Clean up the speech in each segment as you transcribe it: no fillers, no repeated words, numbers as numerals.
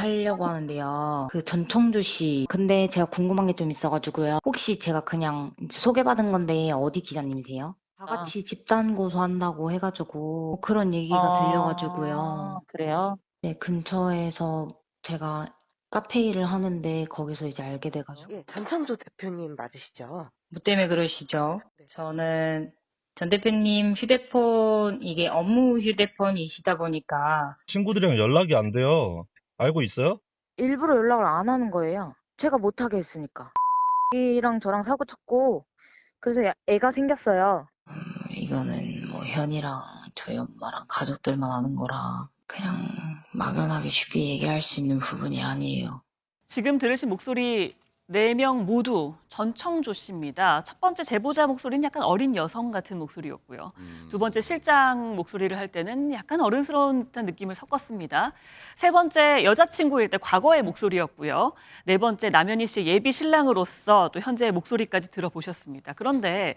제보하려고 하는데요. 그 전청주 씨. 근데 제가 궁금한 게 좀 있어가지고요. 혹시 제가 그냥 이제 소개받은 건데 어디 기자님이세요? 다 아. 같이 집단 고소한다고 해가지고 그런 얘기가 들려가지고요. 그래요? 네, 근처에서 제가 카페 일을 하는데 거기서 이제 알게 돼가지고. 예, 전창조 대표님 맞으시죠? 뭐 때문에 그러시죠? 네. 저는 전 대표님 휴대폰, 이게 업무 휴대폰이시다 보니까 친구들이랑 연락이 안 돼요. 알고 있어요? 일부러 연락을 안 하는 거예요. 제가 못하게 했으니까. 이랑 저랑 사고 쳤고, 그래서 애가 생겼어요. 이거는 뭐 현이랑 저희 엄마랑 가족들만 아는 거라 그냥 막연하게 쉽게 얘기할 수 있는 부분이 아니에요. 지금 들으신 목소리 4명 모두 전청조 씨입니다. 첫 번째 제보자 목소리는 약간 어린 여성 같은 목소리였고요. 두 번째 실장 목소리를 할 때는 약간 어른스러운 듯한 느낌을 섞었습니다. 세 번째 여자친구일 때 과거의 목소리였고요. 네 번째 남현희 씨의 예비 신랑으로서 또 현재의 목소리까지 들어보셨습니다. 그런데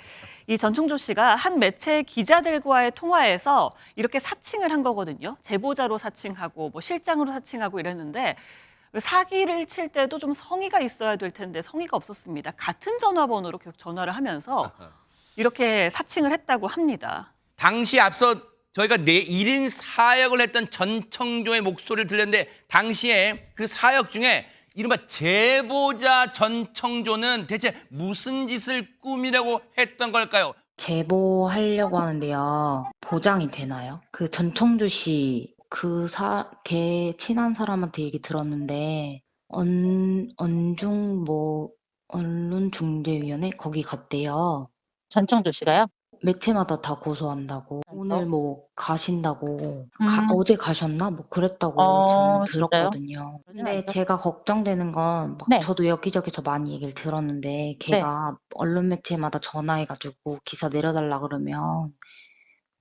이 전청조 씨가 한 매체 기자들과의 통화에서 이렇게 사칭을 한 거거든요. 제보자로 사칭하고 뭐 실장으로 사칭하고 이랬는데 사기를 칠 때도 좀 성의가 있어야 될 텐데 성의가 없었습니다. 같은 전화번호로 계속 전화를 하면서 이렇게 사칭을 했다고 합니다. 당시 앞서 저희가 1인 사역을 했던 전청조의 목소리를 들렸는데 당시에 그 사역 중에 이른바 제보자 전청조는 대체 무슨 짓을 꾸미려고 했던 걸까요? 제보하려고 하는데요. 보장이 되나요? 그 전청주 씨, 걔 친한 사람한테 얘기 들었는데, 언론중재위원회? 거기 갔대요. 전청조 씨가요? 매체마다 다 고소한다고. 오늘 뭐 가신다고. 어제 가셨나? 뭐 그랬다고 저는 진짜요? 들었거든요. 그러진 근데 않죠. 제가 걱정되는 건 막 네. 저도 여기저기서 많이 얘기를 들었는데 걔가 언론 매체마다 전화해가지고 기사 내려달라 그러면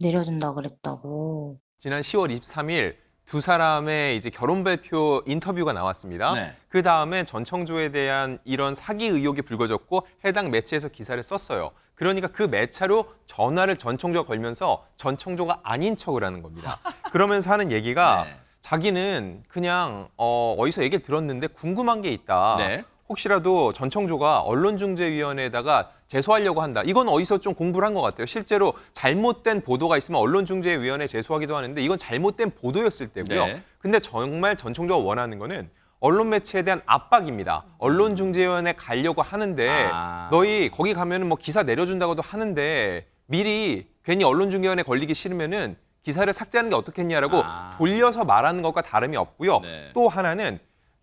내려준다 그랬다고. 지난 10월 23일 두 사람의 이제 결혼 발표 인터뷰가 나왔습니다. 네. 그 다음에 전청조에 대한 이런 사기 의혹이 불거졌고 해당 매체에서 기사를 썼어요. 그러니까 그 매체로 전화를 전청조가 걸면서 전청조가 아닌 척을 하는 겁니다. 그러면서 하는 얘기가 네. 자기는 그냥 어디서 얘기를 들었는데 궁금한 게 있다. 네. 혹시라도 전청조가 언론중재위원회에다가 제소하려고 한다. 이건 어디서 좀 공부를 한 것 같아요. 실제로 잘못된 보도가 있으면 언론중재위원회에 제소하기도 하는데 이건 잘못된 보도였을 때고요. 네. 근데 정말 전청조가 원하는 거는 언론 매체에 대한 압박입니다. 언론중재위원회 가려고 하는데 너희 거기 가면은 뭐 기사 내려준다고도 하는데 미리 괜히 언론중재위원회 걸리기 싫으면은 기사를 삭제하는 게 어떻겠냐라고 돌려서 말하는 것과 다름이 없고요. 네. 또 하나는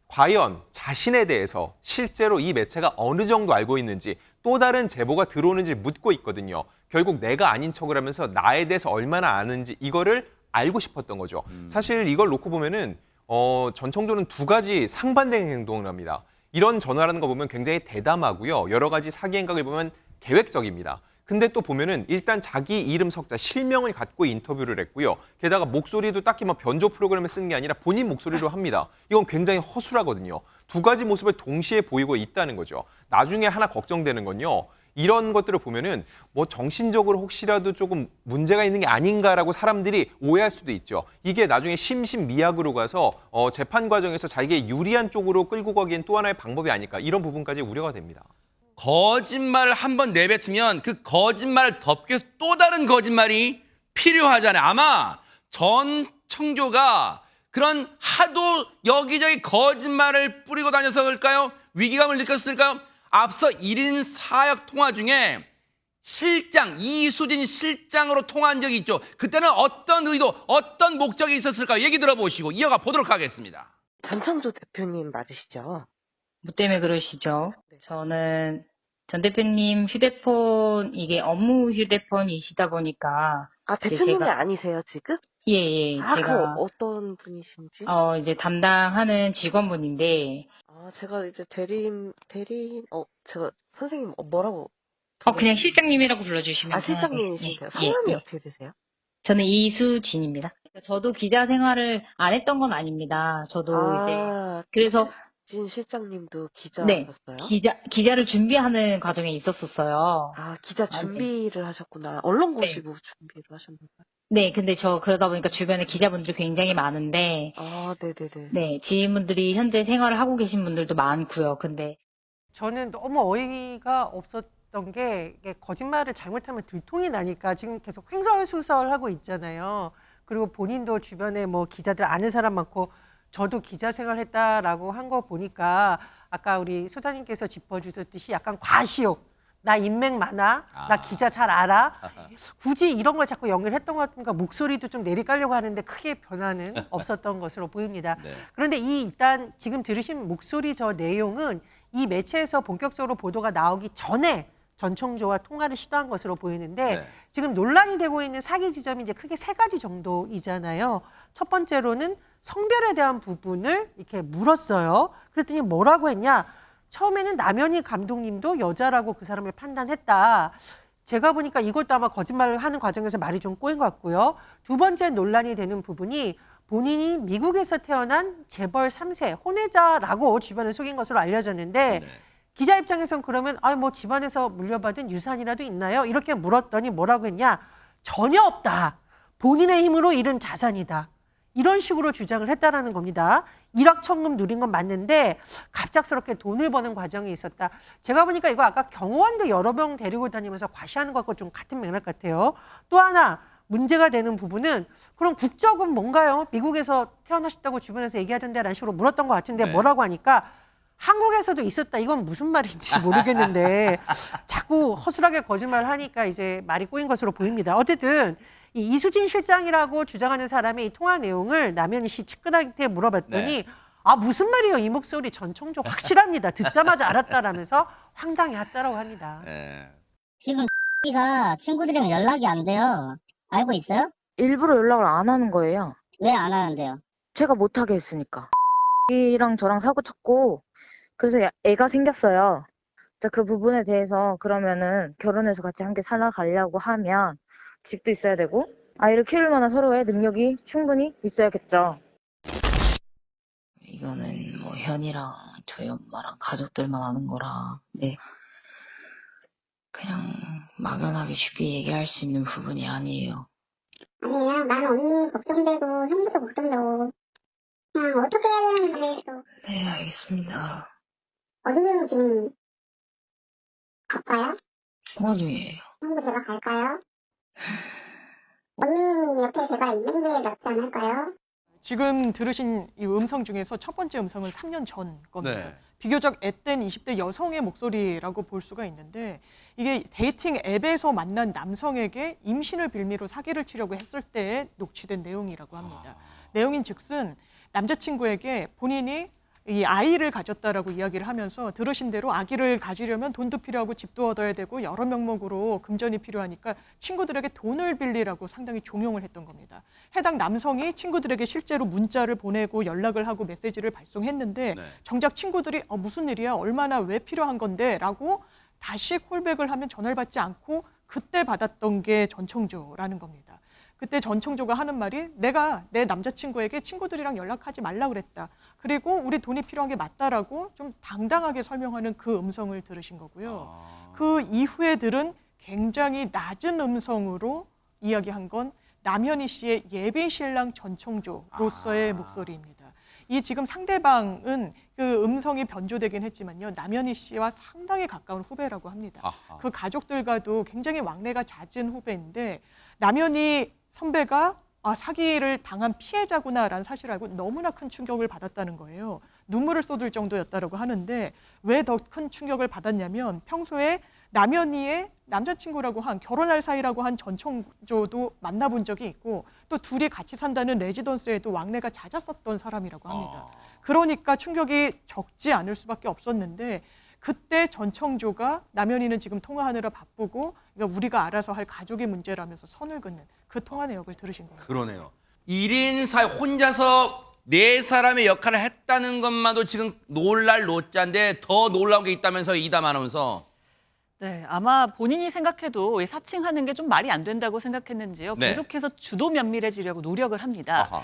과연 자신에 대해서 실제로 이 매체가 어느 정도 알고 있는지 또 다른 제보가 들어오는지 묻고 있거든요. 결국 내가 아닌 척을 하면서 나에 대해서 얼마나 아는지 이거를 알고 싶었던 거죠. 사실 이걸 놓고 보면은 전청조는 두 가지 상반된 행동을 합니다. 이런 전화라는 거 보면 굉장히 대담하고요. 여러 가지 사기 행각을 보면 계획적입니다. 근데 또 보면은 일단 자기 이름 석자, 실명을 갖고 인터뷰를 했고요. 게다가 목소리도 딱히 뭐 변조 프로그램을 쓴 게 아니라 본인 목소리로 합니다. 이건 굉장히 허술하거든요. 두 가지 모습을 동시에 보이고 있다는 거죠. 나중에 하나 걱정되는 건요. 이런 것들을 보면은 뭐 정신적으로 혹시라도 조금 문제가 있는 게 아닌가라고 사람들이 오해할 수도 있죠. 이게 나중에 심신미약으로 가서 재판 과정에서 자기의 유리한 쪽으로 끌고 가기엔 또 하나의 방법이 아닐까. 이런 부분까지 우려가 됩니다. 거짓말을 한번 내뱉으면 그 거짓말을 덮기 위해서 또 다른 거짓말이 필요하잖아요. 아마 전청조가 그런 하도 여기저기 거짓말을 뿌리고 다녀서 그럴까요? 위기감을 느꼈을까요? 앞서 1인 사역 통화 중에 실장, 이수진 실장으로 통화한 적이 있죠. 그때는 어떤 의도, 어떤 목적이 있었을까요? 얘기 들어보시고 이어가 보도록 하겠습니다. 전창조 대표님 맞으시죠? 뭐 때문에 그러시죠? 저는 전 대표님 휴대폰, 이게 업무 휴대폰이시다 보니까 아, 대표님이 제가- 아니세요, 지금? 예, 아, 제가 그 어떤 분이신지? 이제 담당하는 직원분인데 아, 제가 이제 제가 선생님 뭐라고? 그냥 실장님이라고 불러주시면 아, 실장님이신데요. 예, 예, 성함이 예. 어떻게 되세요? 저는 이수진입니다. 저도 기자 생활을 안 했던 건 아닙니다. 저도 이제 아, 그래서 이수진 실장님도 네. 기자였어요? 기자를 준비하는 과정에 있었었어요. 아, 기자 네. 준비를 하셨구나. 언론고시부 준비를 하셨나봐요. 네, 근데 저 그러다 보니까 주변에 기자분들이 굉장히 많은데, 아, 네네네. 네, 지인분들이 현재 생활을 하고 계신 분들도 많고요. 근데 저는 너무 어이가 없었던 게 이게 거짓말을 잘못하면 들통이 나니까 지금 계속 횡설수설하고 있잖아요. 그리고 본인도 주변에 뭐 기자들 아는 사람 많고 저도 기자 생활했다라고 한 거 보니까 아까 우리 소장님께서 짚어주셨듯이 약간 과시욕. 나 인맥 많아. 나 기자 잘 알아. 굳이 이런 걸 자꾸 연결했던 것 같으니까 목소리도 좀 내리깔려고 하는데 크게 변화는 없었던 것으로 보입니다. 네. 그런데 일단 지금 들으신 목소리 저 내용은 이 매체에서 본격적으로 보도가 나오기 전에 전청조와 통화를 시도한 것으로 보이는데 네. 지금 논란이 되고 있는 사기 지점이 이제 크게 세 가지 정도이잖아요. 첫 번째로는 성별에 대한 부분을 이렇게 물었어요. 그랬더니 뭐라고 했냐? 처음에는 남현희 감독님도 여자라고 그 사람을 판단했다. 제가 보니까 이것도 아마 거짓말을 하는 과정에서 말이 좀 꼬인 것 같고요. 두 번째 논란이 되는 부분이 본인이 미국에서 태어난 재벌 3세 혼외자라고 주변에 속인 것으로 알려졌는데 네. 기자 입장에선 그러면 뭐 집안에서 물려받은 유산이라도 있나요? 이렇게 물었더니 뭐라고 했냐? 전혀 없다. 본인의 힘으로 잃은 자산이다. 이런 식으로 주장을 했다라는 겁니다. 일확천금 누린 건 맞는데 갑작스럽게 돈을 버는 과정이 있었다. 제가 보니까 이거 아까 경호원도 여러 명 데리고 다니면서 과시하는 것과 좀 같은 맥락 같아요. 또 하나 문제가 되는 부분은 그럼 국적은 뭔가요? 미국에서 태어나셨다고 주변에서 얘기하던데라는 식으로 물었던 것 같은데 네. 뭐라고 하니까 한국에서도 있었다. 이건 무슨 말인지 모르겠는데 자꾸 허술하게 거짓말을 하니까 이제 말이 꼬인 것으로 보입니다. 어쨌든 이 이수진 실장이라고 주장하는 사람의 이 통화 내용을 남현희 씨 측근한테 물어봤더니 네. 무슨 말이에요? 이 목소리 전청조 확실합니다. 듣자마자 알았다라면서 황당해했다라고 합니다. 네. 지금 가 친구들이랑 연락이 안 돼요. 알고 있어요? 일부러 연락을 안 하는 거예요. 왜 안 하는데요? 제가 못하게 했으니까. 이랑 저랑 사고 쳤고 그래서 애가 생겼어요. 자, 그 부분에 대해서 그러면은 결혼해서 같이 함께 살아가려고 하면 집도 있어야 되고 아이를 키울 만한 서로의 능력이 충분히 있어야겠죠. 이거는 뭐 현이랑 저희 엄마랑 가족들만 아는 거라, 네. 그냥 막연하게 쉽게 얘기할 수 있는 부분이 아니에요. 아니 그냥 나는 언니 걱정되고 형부도 걱정되고 그냥 어떻게 해야 되는지 또 네, 알겠습니다. 언니 지금 갈까요? 통화 중이에요. 형부 제가 갈까요? 언니 옆에 제가 있는 게 낫지 않을까요? 지금 들으신 이 음성 중에서 첫 번째 음성은 3년 전 겁니다. 네. 비교적 앳된 20대 여성의 목소리라고 볼 수가 있는데 이게 데이팅 앱에서 만난 남성에게 임신을 빌미로 사기를 치려고 했을 때 녹취된 내용이라고 합니다. 내용인 즉슨 남자친구에게 본인이 이 아이를 가졌다라고 이야기를 하면서 들으신 대로 아기를 가지려면 돈도 필요하고 집도 얻어야 되고 여러 명목으로 금전이 필요하니까 친구들에게 돈을 빌리라고 상당히 종용을 했던 겁니다. 해당 남성이 친구들에게 실제로 문자를 보내고 연락을 하고 메시지를 발송했는데 네. 정작 친구들이 무슨 일이야? 얼마나 왜 필요한 건데? 라고 다시 콜백을 하면 전화를 받지 않고 그때 받았던 게 전청조라는 겁니다. 그때 전청조가 하는 말이 내가 내 남자친구에게 친구들이랑 연락하지 말라 그랬다. 그리고 우리 돈이 필요한 게 맞다라고 좀 당당하게 설명하는 그 음성을 들으신 거고요. 그 이후에 들은 굉장히 낮은 음성으로 이야기한 건 남현희 씨의 예비 신랑 전청조로서의 목소리입니다. 이 지금 상대방은 그 음성이 변조되긴 했지만요. 남현희 씨와 상당히 가까운 후배라고 합니다. 아하. 그 가족들과도 굉장히 왕래가 잦은 후배인데 남현희 선배가 사기를 당한 피해자구나라는 사실을 알고 너무나 큰 충격을 받았다는 거예요. 눈물을 쏟을 정도였다고 하는데 왜 더 큰 충격을 받았냐면 평소에 남현희의 남자친구라고 한 결혼할 사이라고 한 전청조도 만나본 적이 있고 또 둘이 같이 산다는 레지던스에도 왕래가 잦았었던 사람이라고 합니다. 그러니까 충격이 적지 않을 수밖에 없었는데 그때 전청조가 남현희는 지금 통화하느라 바쁘고 그러니까 우리가 알아서 할 가족의 문제라면서 선을 긋는 그 통화 내역을 들으신 거예요. 그러네요. 1인 사회 혼자서 네 사람의 역할을 했다는 것만도 지금 놀랄 노자인데 더 놀라운 게 있다면서 이담 아나운서. 네, 아마 본인이 생각해도 이 사칭하는 게 좀 말이 안 된다고 생각했는지요. 네. 계속해서 주도 면밀해지려고 노력을 합니다. 아하.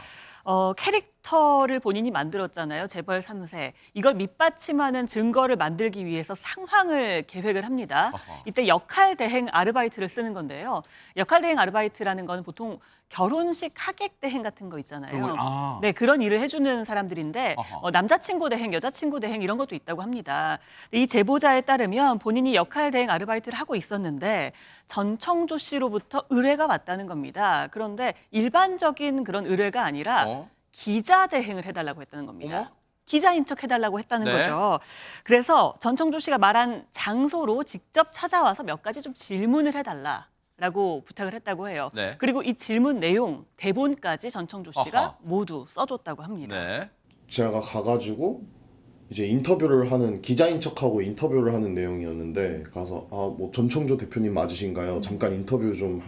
캐릭터를 본인이 만들었잖아요. 재벌 3세. 이걸 밑받침하는 증거를 만들기 위해서 상황을 계획을 합니다. 어허. 이때 역할 대행 아르바이트를 쓰는 건데요. 역할 대행 아르바이트라는 건 보통 결혼식 하객 대행 같은 거 있잖아요. 네, 그런 일을 해주는 사람들인데 남자친구 대행, 여자친구 대행 이런 것도 있다고 합니다. 이 제보자에 따르면 본인이 역할 대행 아르바이트를 하고 있었는데 전청조 씨로부터 의뢰가 왔다는 겁니다. 그런데 일반적인 그런 의뢰가 아니라 기자 대행을 해달라고 했다는 겁니다. 어머? 기자인 척 해달라고 했다는 네. 거죠. 그래서 전청조 씨가 말한 장소로 직접 찾아와서 몇 가지 좀 질문을 해달라라고 부탁을 했다고 해요. 네. 그리고 이 질문 내용, 대본까지 전청조 씨가 아하. 모두 써줬다고 합니다. 네. 제가 가가지고 이제 인터뷰를 하는 기자인 척하고 인터뷰를 하는 내용이었는데 가서 뭐 전청조 대표님 맞으신가요? 잠깐 인터뷰 좀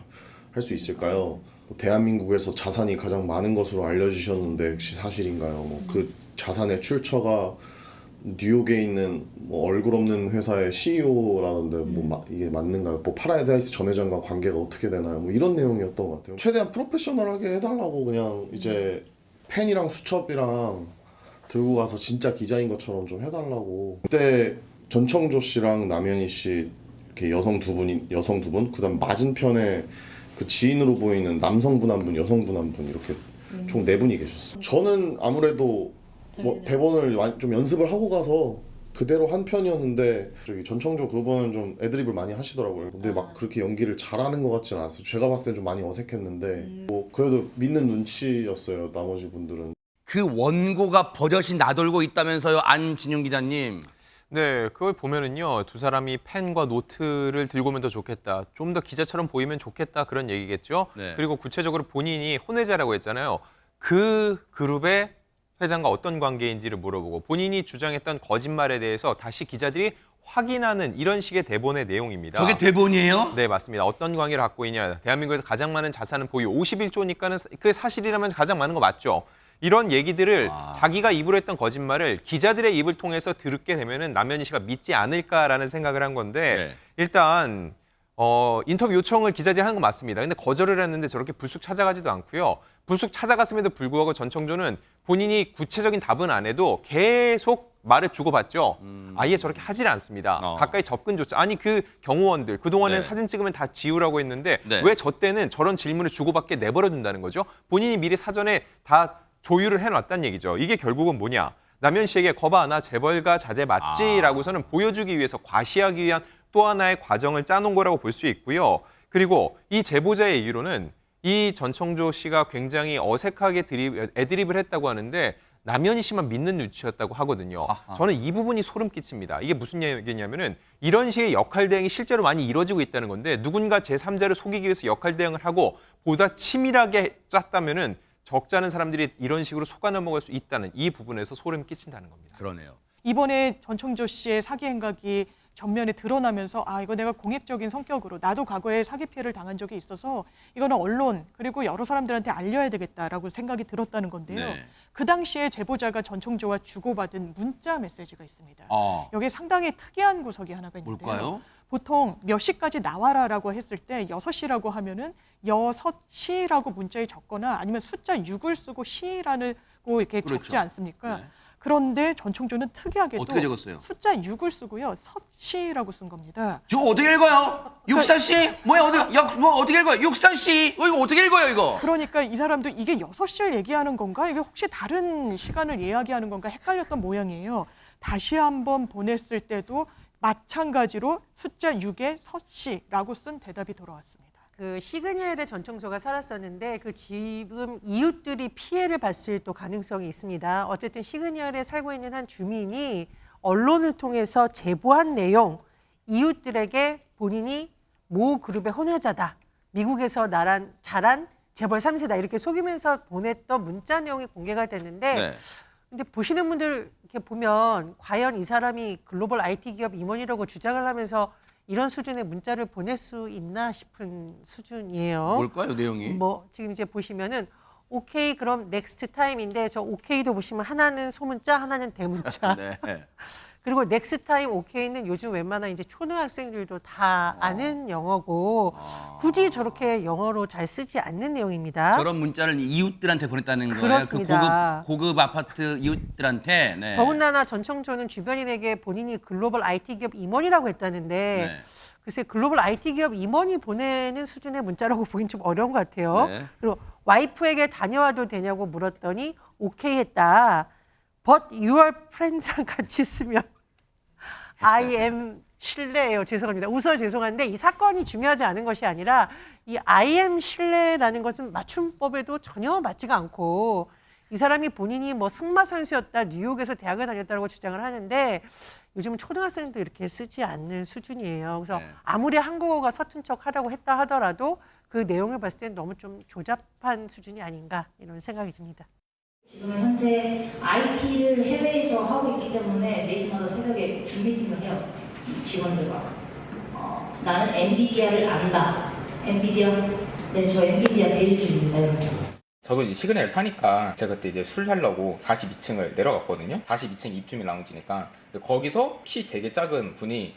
할 수 있을까요? 대한민국에서 자산이 가장 많은 것으로 알려주셨는데 혹시 사실인가요? 뭐 그 자산의 출처가 뉴욕에 있는 뭐 얼굴 없는 회사의 CEO라는데 뭐 이게 맞는가요? 뭐 파라다이스 전 회장과 관계가 어떻게 되나요? 뭐 이런 내용이었던 것 같아요. 최대한 프로페셔널하게 해달라고 그냥 이제 펜이랑 수첩이랑 들고 가서 진짜 기자인 것처럼 좀 해달라고. 그때 전청조 씨랑 남현희 씨 이렇게 여성 두 분, 그다음 맞은편에 그 지인으로 보이는 남성분 한 분, 여성분 한 분 이렇게 총 4분이 계셨어요. 저는 아무래도 뭐 대본을 좀 연습을 하고 가서 그대로 한 편이었는데 저기 전청조 그분은 좀 애드립을 많이 하시더라고요. 근데 막 그렇게 연기를 잘하는 것 같지는 않았어요. 제가 봤을 땐 좀 많이 어색했는데 뭐 그래도 믿는 눈치였어요. 나머지 분들은. 그 원고가 버젓이 나돌고 있다면서요, 안진용 기자님. 네, 그걸 보면은요, 두 사람이 펜과 노트를 들고 오면 더 좋겠다. 좀 더 기자처럼 보이면 좋겠다. 그런 얘기겠죠. 네. 그리고 구체적으로 본인이 혼외자라고 했잖아요. 그 그룹의 회장과 어떤 관계인지를 물어보고 본인이 주장했던 거짓말에 대해서 다시 기자들이 확인하는 이런 식의 대본의 내용입니다. 저게 대본이에요? 네, 맞습니다. 어떤 관계를 갖고 있냐. 대한민국에서 가장 많은 자산은 보유 51조니까는 그게 사실이라면 가장 많은 거 맞죠. 이런 얘기들을 자기가 입으로 했던 거짓말을 기자들의 입을 통해서 듣게 되면은 남현희 씨가 믿지 않을까라는 생각을 한 건데 네. 일단 인터뷰 요청을 기자들이 하는 건 맞습니다. 근데 거절을 했는데 저렇게 불쑥 찾아가지도 않고요. 불쑥 찾아갔음에도 불구하고 전청조는 본인이 구체적인 답은 안 해도 계속 말을 주고받죠. 아예 저렇게 하질 않습니다. 가까이 접근조차. 아니 그 경호원들 그동안에는 네. 사진 찍으면 다 지우라고 했는데 네. 왜 저 때는 저런 질문을 주고받게 내버려둔다는 거죠. 본인이 미리 사전에 다 조율을 해놨다는 얘기죠. 이게 결국은 뭐냐. 남현 씨에게 거봐 나 재벌가 자제 맞지라고서는 보여주기 위해서 과시하기 위한 또 하나의 과정을 짜놓은 거라고 볼 수 있고요. 그리고 이 제보자의 얘기로는 이 전청조 씨가 굉장히 어색하게 애드립을 했다고 하는데 남현희 씨만 믿는 눈치였다고 하거든요. 저는 이 부분이 소름 끼칩니다. 이게 무슨 얘기냐면은 이런 식의 역할 대행이 실제로 많이 이루어지고 있다는 건데 누군가 제3자를 속이기 위해서 역할 대행을 하고 보다 치밀하게 짰다면은 적잖은 사람들이 이런 식으로 속아 넘어갈 수 있다는 이 부분에서 소름 끼친다는 겁니다. 그러네요. 이번에 전청조 씨의 사기 행각이 전면에 드러나면서 이거 내가 공익적인 성격으로 나도 과거에 사기 피해를 당한 적이 있어서 이거는 언론 그리고 여러 사람들한테 알려야 되겠다라고 생각이 들었다는 건데요. 네. 그 당시에 제보자가 전청조와 주고받은 문자 메시지가 있습니다. 여기에 상당히 특이한 구석이 하나가 있는데요. 뭘까요? 보통 몇 시까지 나와라라고 했을 때 6시라고 하면은 6시라고 문자에 적거나 아니면 숫자 6을 쓰고 시라고 이렇게 그렇죠. 적지 않습니까? 네. 그런데 전청조는 특이하게도 어떻게 적었어요? 숫자 6을 쓰고요. 섯시라고 쓴 겁니다. 저거 어떻게 읽어요? 육사씨? 뭐야 어떻게 읽어요? 육사씨? 이거 어떻게 읽어요 이거? 그러니까 이 사람도 이게 6시를 얘기하는 건가? 이게 혹시 다른 시간을 이야기하는 건가? 헷갈렸던 모양이에요. 다시 한번 보냈을 때도 마찬가지로 숫자 6에 섯시라고 쓴 대답이 돌아왔습니다. 그 시그니엘의 전청조가 살았었는데 그 지금 이웃들이 피해를 봤을 또 가능성이 있습니다. 어쨌든 시그니엘에 살고 있는 한 주민이 언론을 통해서 제보한 내용, 이웃들에게 본인이 모 그룹의 혼외자다. 미국에서 자란 재벌 3세다. 이렇게 속이면서 보냈던 문자 내용이 공개가 됐는데 네. 근데 보시는 분들 이렇게 보면 과연 이 사람이 글로벌 IT 기업 임원이라고 주장을 하면서 이런 수준의 문자를 보낼 수 있나 싶은 수준이에요. 뭘까요 내용이? 뭐 지금 이제 보시면은 오케이 그럼 넥스트 타임인데 저 오케이도 보시면 하나는 소문자 하나는 대문자. 네. 그리고 넥스트 타임 오케이는 요즘 웬만한 이제 초등학생들도 다 아는 영어고 굳이 저렇게 영어로 잘 쓰지 않는 내용입니다. 저런 문자를 이웃들한테 보냈다는 거예요. 그렇습니다. 그 고급 아파트 이웃들한테. 네. 더군다나 전청조는 주변인에게 본인이 글로벌 IT 기업 임원이라고 했다는데 네. 글쎄 글로벌 IT 기업 임원이 보내는 수준의 문자라고 보긴 좀 어려운 것 같아요. 네. 그리고 와이프에게 다녀와도 되냐고 물었더니 오케이 했다. But your friends랑 같이 쓰면 I am 신뢰예요. 죄송합니다. 웃어 죄송한데 이 사건이 중요하지 않은 것이 아니라 이 I am 신뢰라는 것은 맞춤법에도 전혀 맞지가 않고 이 사람이 본인이 뭐 승마 선수였다, 뉴욕에서 대학을 다녔다고 주장을 하는데 요즘은 초등학생도 이렇게 쓰지 않는 수준이에요. 그래서 아무리 한국어가 서툰 척하라고 했다 하더라도 그 내용을 봤을 때는 너무 좀 조잡한 수준이 아닌가 이런 생각이 듭니다. 지금은 현재 IT를 해외에서 하고 있기 때문에 매일마다 새벽에 줌 미팅을 해요. 직원들과. 나는 엔비디아를 안다. 엔비디아, 네, 저 엔비디아 대주주입니다. 여러분. 저도 이제 시그널을 사니까 제가 그때 이제 술 사려고 42층을 내려갔거든요. 42층 입주민 라운지니까 거기서 키 되게 작은 분이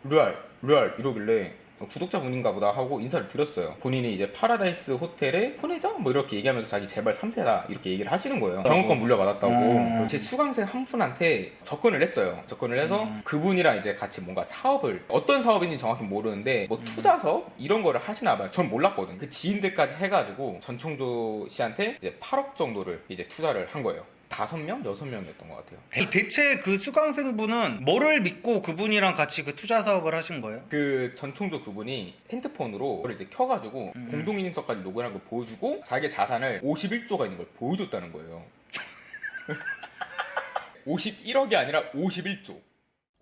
루알 이러길래 구독자분인가 보다 하고 인사를 드렸어요. 본인이 이제 파라다이스 호텔의 혼외자 뭐 이렇게 얘기하면서 자기 재벌 3세다 이렇게 얘기를 하시는 거예요. 경영권 물려받았다고. 제 수강생 한 분한테 접근을 했어요. 접근을 해서 그분이랑 이제 같이 뭔가 사업을 어떤 사업인지 정확히 모르는데 뭐 투자 사업 이런 거를 하시나 봐요. 전 몰랐거든. 그 지인들까지 해가지고 전청조 씨한테 이제 8억 정도를 이제 투자를 한 거예요. 5명? 6명이었던 것 같아요. 대체 그 수강생분은 뭐를 믿고 그분이랑 같이 그 투자 사업을 하신 거예요? 그 전총조 그분이 핸드폰으로 그걸 이제 켜가지고 공동인증서까지 로그인한 걸 보여주고 자기 자산을 51조가 있는 걸 보여줬다는 거예요. 51억이 아니라 51조.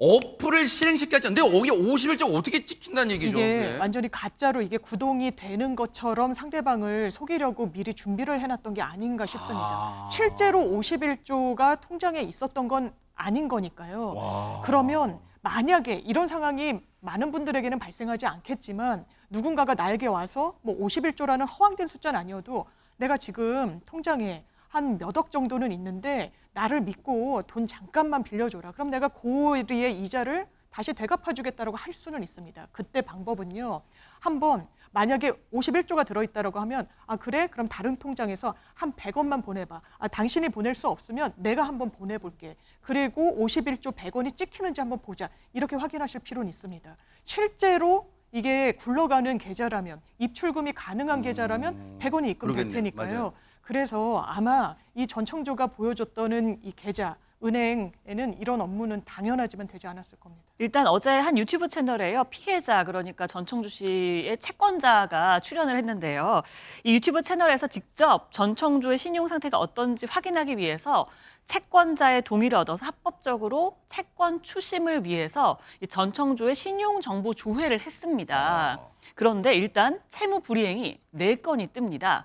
어플을 실행시켰는데 여기 51조 어떻게 찍힌다는 얘기죠? 이게 그게? 완전히 가짜로 이게 구동이 되는 것처럼 상대방을 속이려고 미리 준비를 해놨던 게 아닌가 싶습니다. 실제로 51조가 통장에 있었던 건 아닌 거니까요. 그러면 만약에 이런 상황이 많은 분들에게는 발생하지 않겠지만 누군가가 나에게 와서 뭐 51조라는 허황된 숫자는 아니어도 내가 지금 통장에 한 몇 억 정도는 있는데 나를 믿고 돈 잠깐만 빌려줘라. 그럼 내가 고리의 이자를 다시 되갚아주겠다라고 할 수는 있습니다. 그때 방법은요. 한번 만약에 51조가 들어있다라고 하면 그래? 그럼 다른 통장에서 한 100원만 보내봐. 당신이 보낼 수 없으면 내가 한번 보내볼게. 그리고 51조 100원이 찍히는지 한번 보자. 이렇게 확인하실 필요는 있습니다. 실제로 이게 굴러가는 계좌라면 입출금이 가능한 계좌라면 100원이 입금될 테니까요. 맞아요. 그래서 아마 이 전청조가 보여줬던 이 계좌, 은행에는 이런 업무는 당연하지만 되지 않았을 겁니다. 일단 어제 한 유튜브 채널에요. 피해자, 그러니까 전청조 씨의 채권자가 출연을 했는데요. 이 유튜브 채널에서 직접 전청조의 신용 상태가 어떤지 확인하기 위해서 채권자의 동의를 얻어서 합법적으로 채권 추심을 위해서 이 전청조의 신용 정보 조회를 했습니다. 그런데 일단 채무 불이행이 4건이 뜹니다.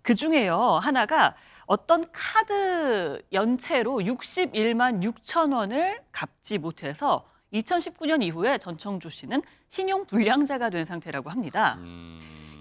그중에요, 하나가 어떤 카드 연체로 61만 6천 원을 갚지 못해서 2019년 이후에 전청조 씨는 신용 불량자가 된 상태라고 합니다.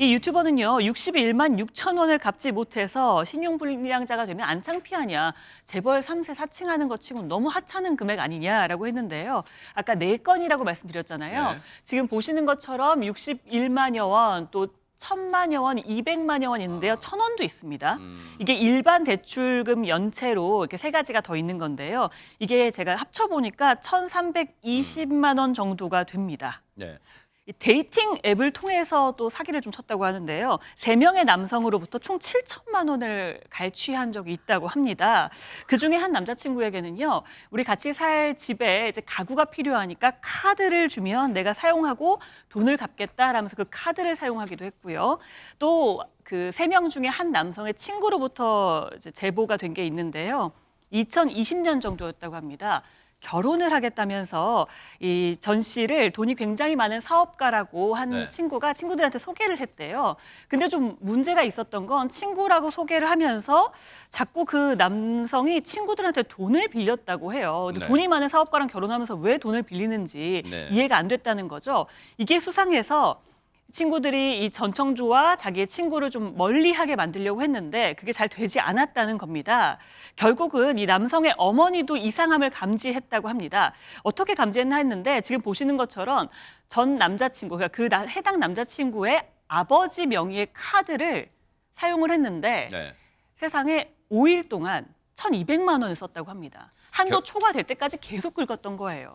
이 유튜버는요, 61만 6천 원을 갚지 못해서 신용 불량자가 되면 안 창피하냐, 재벌 3세 사칭하는 것 치고는 너무 하찮은 금액 아니냐라고 했는데요. 아까 4건이라고 말씀드렸잖아요. 네. 지금 보시는 것처럼 61만여 원, 또 1,000만여 원, 200만여 원 있는데요. 1,000원도 있습니다. 이게 일반 대출금 연체로 이렇게 3가지가 더 있는 건데요. 이게 제가 합쳐보니까 1,320만 원 정도가 됩니다. 네. 이 데이팅 앱을 통해서 또 사기를 좀 쳤다고 하는데요. 3명의 남성으로부터 총 7천만 원을 갈취한 적이 있다고 합니다. 그중에 한 남자친구에게는요. 우리 같이 살 집에 이제 가구가 필요하니까 카드를 주면 내가 사용하고 돈을 갚겠다라면서 그 카드를 사용하기도 했고요. 또 그 3명 중에 한 남성의 친구로부터 이제 제보가 된 게 있는데요. 2020년 정도였다고 합니다. 결혼을 하겠다면서 이 전 씨를 돈이 굉장히 많은 사업가라고 한 친구가 친구들한테 소개를 했대요. 근데 좀 문제가 있었던 건 친구라고 소개를 하면서 자꾸 그 남성이 친구들한테 돈을 빌렸다고 해요. 근데 돈이 많은 사업가랑 결혼하면서 왜 돈을 빌리는지 이해가 안 됐다는 거죠. 이게 수상해서 친구들이 이 전청조와 자기의 친구를 좀 멀리하게 만들려고 했는데 그게 잘 되지 않았다는 겁니다. 결국은 이 남성의 어머니도 이상함을 감지했다고 합니다. 어떻게 감지했나 했는데 지금 보시는 것처럼 전 남자친구, 그러니까 그 해당 남자친구의 아버지 명의의 카드를 사용을 했는데 네. 세상에 5일 동안 1,200만 원을 썼다고 합니다. 한도 초과될 때까지 계속 긁었던 거예요.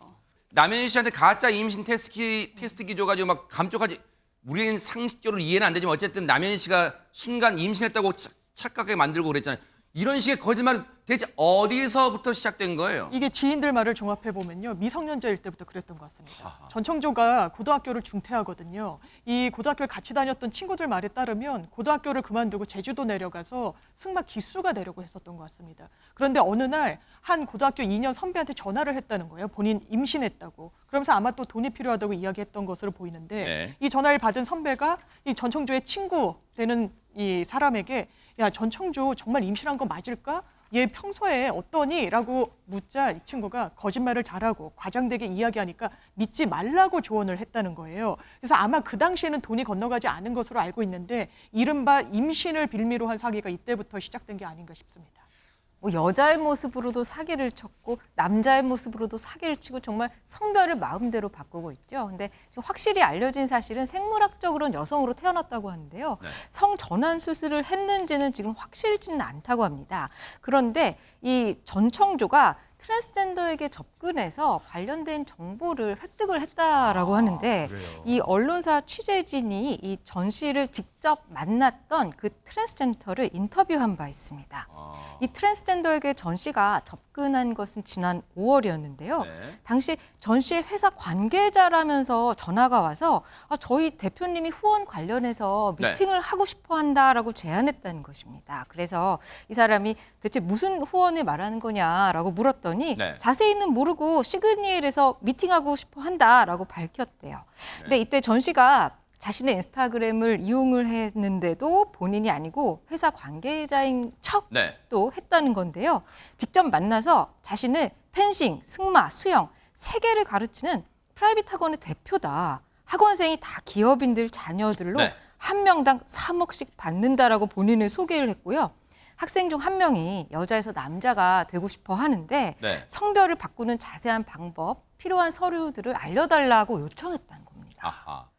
남현희 씨한테 가짜 임신 테스트기 줘가지고 막 감쪽하지. 우리는 상식적으로 이해는 안 되지만 어쨌든 남현희 씨가 순간 임신했다고 착각하게 만들고 그랬잖아요. 이런 식의 거짓말은 대체 어디서부터 시작된 거예요? 이게 지인들 말을 종합해 보면요, 미성년자일 때부터 그랬던 것 같습니다. 전청조가 고등학교를 중퇴하거든요. 이 고등학교를 같이 다녔던 친구들 말에 따르면 고등학교를 그만두고 제주도 내려가서 승마 기수가 되려고 했었던 것 같습니다. 그런데 어느 날 한 고등학교 2년 선배한테 전화를 했다는 거예요. 본인 임신했다고. 그러면서 아마 또 돈이 필요하다고 이야기했던 것으로 보이는데 네. 이 전화를 받은 선배가 이 전청조의 친구 되는 이 사람에게 야, 전청조 정말 임신한 거 맞을까? 얘 평소에 어떠니? 라고 묻자 이 친구가 거짓말을 잘하고 과장되게 이야기하니까 믿지 말라고 조언을 했다는 거예요. 그래서 아마 그 당시에는 돈이 건너가지 않은 것으로 알고 있는데 이른바 임신을 빌미로 한 사기가 이때부터 시작된 게 아닌가 싶습니다. 뭐 여자의 모습으로도 사기를 쳤고 남자의 모습으로도 사기를 치고 정말 성별을 마음대로 바꾸고 있죠. 근데 지금 확실히 알려진 사실은 생물학적으로는 여성으로 태어났다고 하는데요. 네. 성전환 수술을 했는지는 지금 확실치는 않다고 합니다. 그런데 이 전청조가 트랜스젠더에게 접근해서 관련된 정보를 획득을 했다라고 하는데 이 언론사 취재진이 이 전 씨를 직접 만났던 그 트랜스젠더를 인터뷰한 바 있습니다. 이 트랜스젠더에게 전 씨가 접근한 것은 지난 5월이었는데요. 당시 전 씨의 회사 관계자라면서 전화가 와서 저희 대표님이 후원 관련해서 미팅을 하고 싶어 한다라고 제안했다는 것입니다. 그래서 이 사람이 대체 무슨 후원을 말하는 거냐라고 물었더니 자세히는 모르고 시그니엘에서 미팅하고 싶어 한다라고 밝혔대요. 근데 이때 전 씨가 자신의 인스타그램을 이용을 했는데도 본인이 아니고 회사 관계자인 척도 했다는 건데요. 직접 만나서 자신은 펜싱, 승마, 수영 3개를 가르치는 프라이빗 학원의 대표다. 학원생이 다 기업인들 자녀들로 한 명당 3억씩 받는다라고 본인을 소개를 했고요. 학생 중 한 명이 여자에서 남자가 되고 싶어 하는데 성별을 바꾸는 자세한 방법, 필요한 서류들을 알려달라고 요청했다는 겁니다. 아하.